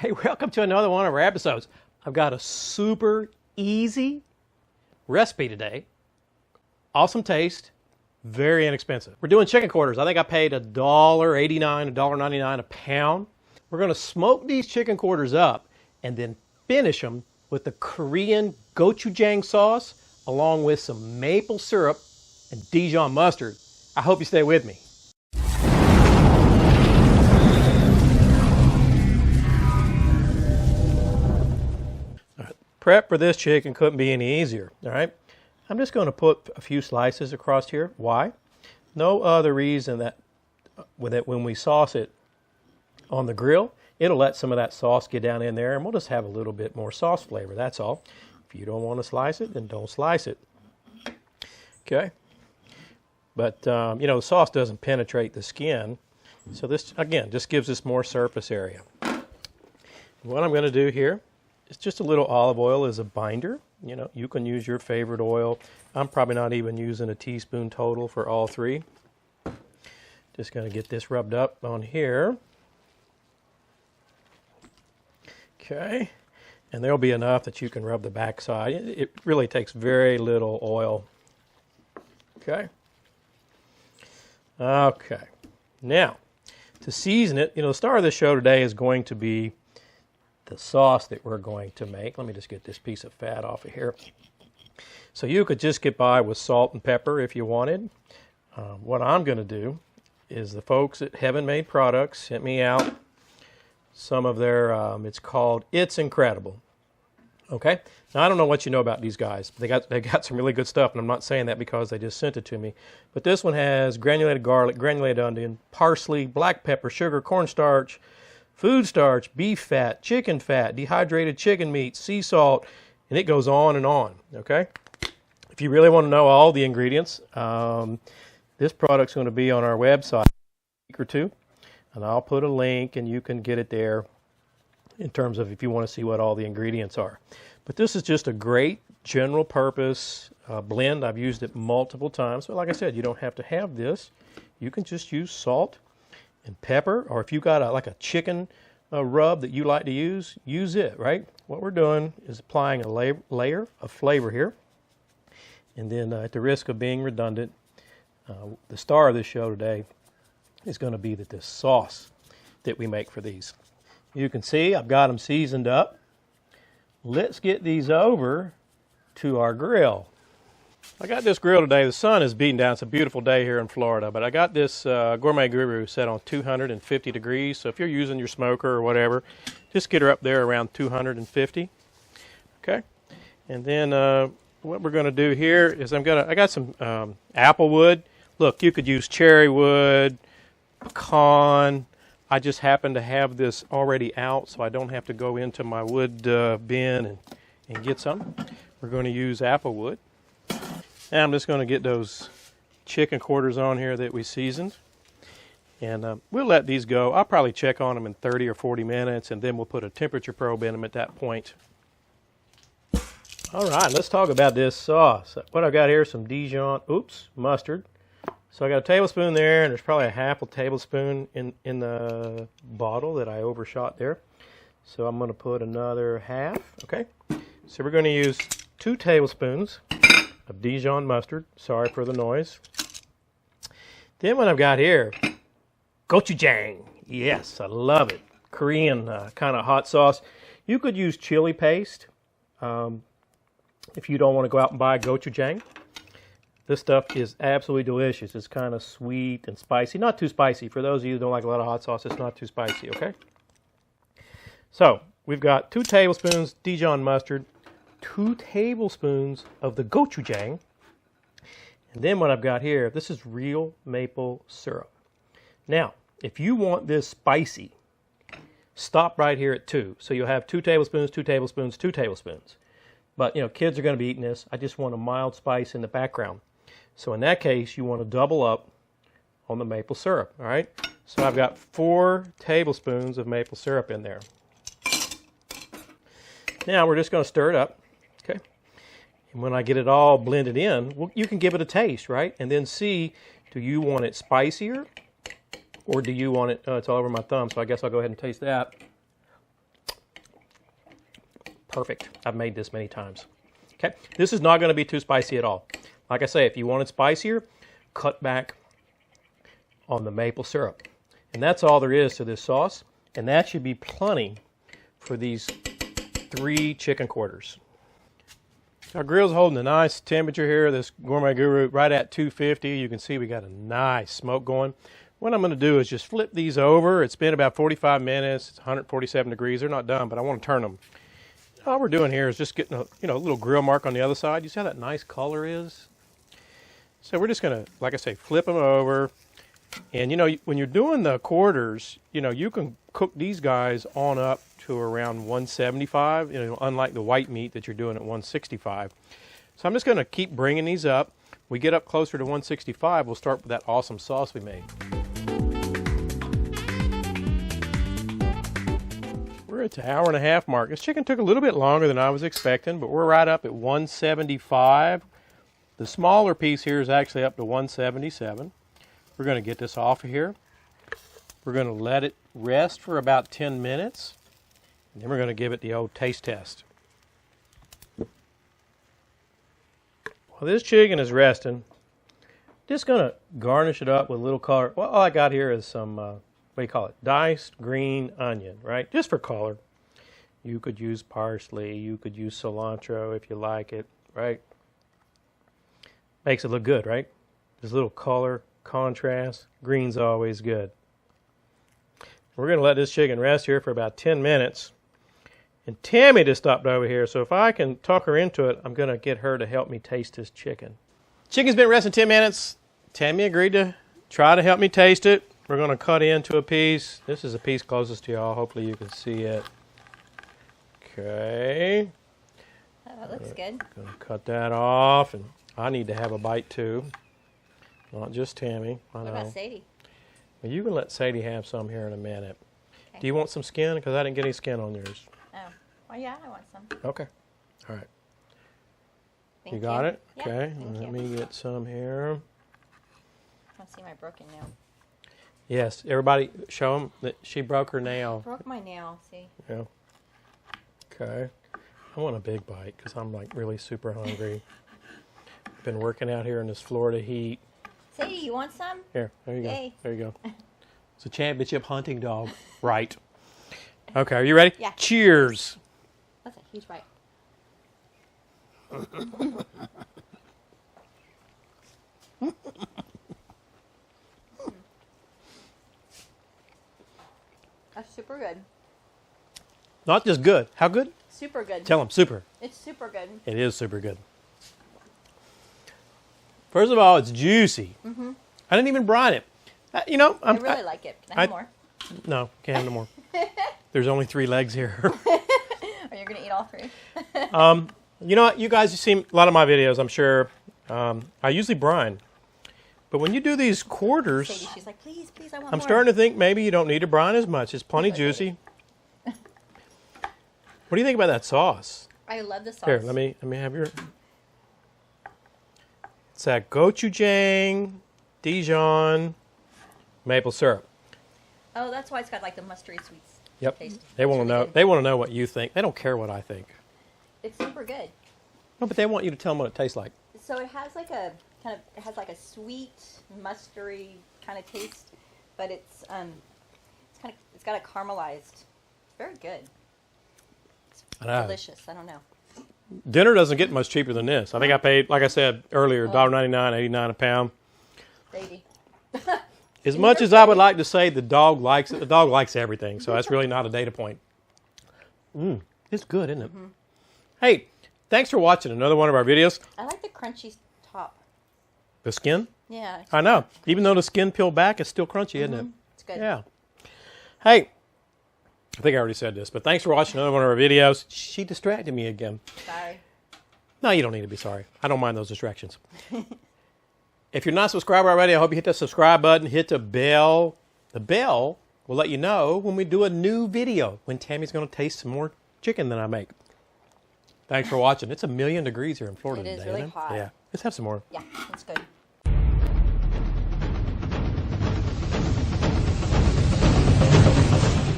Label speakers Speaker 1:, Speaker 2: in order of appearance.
Speaker 1: Hey, welcome to another one of our episodes. I've got a super easy recipe today. Awesome taste, very inexpensive. We're doing chicken quarters. I think I paid $1.89, $1.99 a pound. We're going to smoke these chicken quarters up and then finish them with the Korean Gochujang sauce along with some maple syrup and Dijon mustard. I hope you stay with me. Prep for this chicken couldn't be any easier, all right? I'm just going to put a few slices across here. Why? No other reason that when we sauce it on the grill, it'll let some of that sauce get down in there, and we'll just have a little bit more sauce flavor, that's all. If you don't want to slice it, then don't slice it. Okay? But, you know, the sauce doesn't penetrate the skin, so this, again, just gives us more surface area. What I'm going to do here, it's just a little olive oil as a binder. You know, you can use your favorite oil. I'm probably not even using a teaspoon total for all three. Just going to get this rubbed up on here. Okay. And there'll be enough that you can rub the backside. It really takes very little oil. Okay. Okay. Now, to season it, you know, the star of the show today is going to be the sauce that we're going to make. Let me just get this piece of fat off of here. So you could just get by with salt and pepper if you wanted. What I'm going to do is the folks at Heaven Made Products sent me out some of their, it's called It's Incredible. Okay? Now I don't know what you know about these guys. They got some really good stuff, and I'm not saying that because they just sent it to me. But this one has granulated garlic, granulated onion, parsley, black pepper, sugar, cornstarch, food starch, beef fat, chicken fat, dehydrated chicken meat, sea salt, and it goes on and on, okay? If you really want to know all the ingredients, this product's going to be on our website in a week or two, and I'll put a link and you can get it there in terms of if you want to see what all the ingredients are. But this is just a great general purpose blend. I've used it multiple times, but like I said, you don't have to have this. You can just use salt and pepper, or if you got like a chicken rub that you like to use it, right? What we're doing is applying a layer of flavor here, and then at the risk of being redundant, the star of this show today is going to be this sauce that we make for these. You can see I've got them seasoned up. Let's get these over to our grill. I got this grill today. The sun is beating down. It's a beautiful day here in Florida, but I got this Gourmet Guru set on 250 degrees. So if you're using your smoker or whatever, just get her up there around 250. Okay, and then what we're going to do here is I got some apple wood. Look, you could use cherry wood, pecan. I just happen to have this already out, so I don't have to go into my wood bin and get some. We're going to use apple wood. Now I'm just going to get those chicken quarters on here that we seasoned. And we'll let these go. I'll probably check on them in 30 or 40 minutes, and then we'll put a temperature probe in them at that point. All right, let's talk about this sauce. What I've got here is some Dijon mustard. So I got a tablespoon there, and there's probably a half a tablespoon in the bottle that I overshot there. So I'm going to put another half, okay? So we're going to use 2 tablespoons of Dijon mustard. Sorry for the noise. Then what I've got here, Gochujang. Yes, I love it. Korean kind of hot sauce. You could use chili paste if you don't want to go out and buy Gochujang. This stuff is absolutely delicious. It's kind of sweet and spicy. Not too spicy. For those of you who don't like a lot of hot sauce, it's not too spicy, okay? So we've got 2 tablespoons Dijon mustard, 2 tablespoons of the gochujang, and then what I've got here, this is real maple syrup. Now, if you want this spicy, stop right here at 2. So you'll have 2 tablespoons, 2 tablespoons, 2 tablespoons. But, you know, kids are going to be eating this. I just want a mild spice in the background. So in that case, you want to double up on the maple syrup, all right? So I've got 4 tablespoons of maple syrup in there. Now we're just going to stir it up. Okay, and when I get it all blended in, well, you can give it a taste, right? And then see, do you want it spicier or do you want it, it's all over my thumb, so I guess I'll go ahead and taste that. perfect. I've made this many times. Okay, this is not going to be too spicy at all. Like I say, if you want it spicier, cut back on the maple syrup. And that's all there is to this sauce. And that should be plenty for these 3 chicken quarters. Our grill's holding a nice temperature here. This Gourmet Guru right at 250. You can see we got a nice smoke going. What I'm going to do is just flip these over. It's been about 45 minutes. It's 147 degrees. They're not done, but I want to turn them. All we're doing here is just getting a little grill mark on the other side. You see how that nice color is? So we're just going to, like I say, flip them over. And, when you're doing the quarters, you can cook these guys on up to around 175, unlike the white meat that you're doing at 165. So I'm just going to keep bringing these up. We get up closer to 165, we'll start with that awesome sauce we made. We're at the hour-and-a-half mark. This chicken took a little bit longer than I was expecting, but we're right up at 175. The smaller piece here is actually up to 177. We're going to get this off of here. We're going to let it rest for about 10 minutes. And then we're going to give it the old taste test. While this chicken is resting, just going to garnish it up with a little color. Well, all I got here is some, what do you call it? Diced green onion, right? Just for color. You could use parsley. You could use cilantro if you like it, right? Makes it look good, right? Just a little color. Contrast. Green's always good. We're going to let this chicken rest here for about 10 minutes. And Tammy just stopped over here, so if I can talk her into it, I'm going to get her to help me taste this chicken. Chicken's been resting 10 minutes. Tammy agreed to try to help me taste it. We're going to cut into a piece. This is a piece closest to y'all. Hopefully you can see it. Okay.
Speaker 2: Oh, that looks good.
Speaker 1: Going to cut that off, and I need to have a bite too. Not just Tammy.
Speaker 2: What about Sadie?
Speaker 1: Well, you can let Sadie have some here in a minute.
Speaker 2: Okay.
Speaker 1: Do you want some skin? Because I didn't get any skin on yours.
Speaker 2: Oh. Well, yeah, I want some.
Speaker 1: Okay. All right.
Speaker 2: Thank
Speaker 1: you got it?
Speaker 2: Yeah,
Speaker 1: okay.
Speaker 2: thank
Speaker 1: Let
Speaker 2: you.
Speaker 1: me get some here.
Speaker 2: I want to see my broken nail.
Speaker 1: Yes. Everybody show them that she broke her nail.
Speaker 2: I broke my nail, see?
Speaker 1: Yeah. Okay. I want a big bite because I'm like really super hungry. Been working out here in this Florida heat.
Speaker 2: Sadie, you want some?
Speaker 1: Here, there you go.
Speaker 2: Yay.
Speaker 1: There you go. It's a championship hunting dog. Right. Okay, are you ready?
Speaker 2: Yeah.
Speaker 1: Cheers.
Speaker 2: That's a huge bite. That's super good.
Speaker 1: Not just good. How good?
Speaker 2: Super good.
Speaker 1: Tell them, super.
Speaker 2: It's super good.
Speaker 1: It is super good. First of all, it's juicy.
Speaker 2: Mm-hmm.
Speaker 1: I didn't even brine it.
Speaker 2: I really like it. Can I have more?
Speaker 1: No, can't have no more. There's only 3 legs here.
Speaker 2: Are you going to eat all 3?
Speaker 1: You know what? You guys have seen a lot of my videos, I'm sure. I usually brine. But when you do these quarters,
Speaker 2: Sadie, she's like, please, I want more.
Speaker 1: I'm starting to think maybe you don't need to brine as much. It's plenty juicy. What do you think about that sauce?
Speaker 2: I love the sauce.
Speaker 1: Here, let me have your... It's that Gochujang, Dijon, maple syrup.
Speaker 2: Oh, that's why it's got like the mustardy sweets.
Speaker 1: Yep.
Speaker 2: Taste.
Speaker 1: They want to
Speaker 2: It's
Speaker 1: know.
Speaker 2: really good.
Speaker 1: They want to know what you think. They don't care what I think.
Speaker 2: It's super good.
Speaker 1: No, but they want you to tell them what it tastes like.
Speaker 2: So it has like a sweet, mustardy kind of taste, but it's got a caramelized. It's very good. It's
Speaker 1: I know.
Speaker 2: delicious. I don't know.
Speaker 1: Dinner doesn't get much cheaper than this. I think I paid, like I said earlier, $1.99, 89 a pound.
Speaker 2: Sadie.
Speaker 1: As much as I would like to say the dog likes it, the dog likes everything, so that's really not a data point. It's good, isn't it?
Speaker 2: Mm-hmm.
Speaker 1: Hey, thanks for watching another one of our videos.
Speaker 2: I like the crunchy top.
Speaker 1: The skin?
Speaker 2: Yeah.
Speaker 1: I know. Even though the skin peeled back, it's still crunchy, isn't it?
Speaker 2: It's good.
Speaker 1: Yeah. Hey, I think I already said this, but thanks for watching another one of our videos. She distracted me again.
Speaker 2: Sorry.
Speaker 1: No, you don't need to be sorry. I don't mind those distractions. If you're not subscribed already, I hope you hit that subscribe button, hit the bell. The bell will let you know when we do a new video, when Tammy's going to taste some more chicken than I make. Thanks for watching. It's 1,000,000 degrees here in Florida
Speaker 2: It is
Speaker 1: today,
Speaker 2: really
Speaker 1: isn't it?
Speaker 2: hot.
Speaker 1: Yeah. Let's have some more.
Speaker 2: Yeah, it's good.